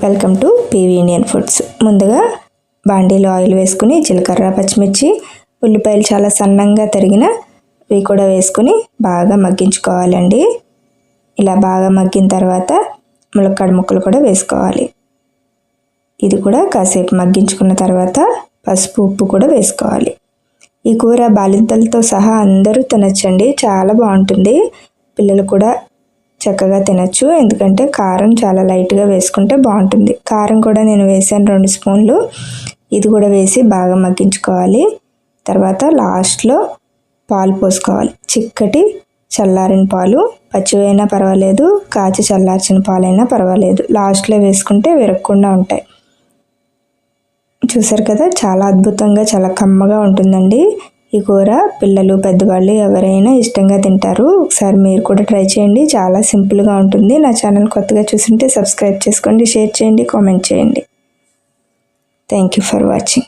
Welcome to PV Indian foods. ముందుగా బాండీలో oil వేసుకుని జీలకర్ర, పచ్చిమిర్చి, ఉల్లిపాయలు చాలా సన్నంగా తరిగినవి కూడా వేసుకుని బాగా మగ్గించుకోవాలండి. ఇలా బాగా మగ్గిన తర్వాత ములక్కాడ ముక్కలు కూడా వేసుకోవాలి. ఇది కూడా కాసేపు మగ్గించుకున్న తర్వాత పసుపు, ఉప్పు కూడా వేసుకోవాలి. ఈ కూర బాలింతలతో సహా అందరూ తినచ్చండి. చాలా బాగుంటుంది. పిల్లలు కూడా చక్కగా తినచ్చు. ఎందుకంటే కారం చాలా లైట్గా వేసుకుంటే బాగుంటుంది. కారం కూడా నేను వేసాను 2 స్పూన్లు. ఇది కూడా వేసి బాగా మగ్గించుకోవాలి. తర్వాత లాస్ట్లో పాలు పోసుకోవాలి. చిక్కటి చల్లారిన పాలు, పచ్చివైనా పర్వాలేదు, కాచి చల్లార్చిన పాలైనా పర్వాలేదు. లాస్ట్లో వేసుకుంటే విరగకుండా ఉంటాయి. చూసారు కదా, చాలా అద్భుతంగా చాలా కమ్మగా ఉంటుందండి. ఈ కూర పిల్లలు, పెద్దవాళ్ళు ఎవరైనా ఇష్టంగా తింటారు. ఒకసారి మీరు కూడా ట్రై చేయండి. చాలా సింపుల్గా ఉంటుంది. నా ఛానల్ కొత్తగా చూస్తుంటే సబ్స్క్రైబ్ చేసుకోండి, షేర్ చేయండి, కామెంట్ చేయండి. Thank you for watching.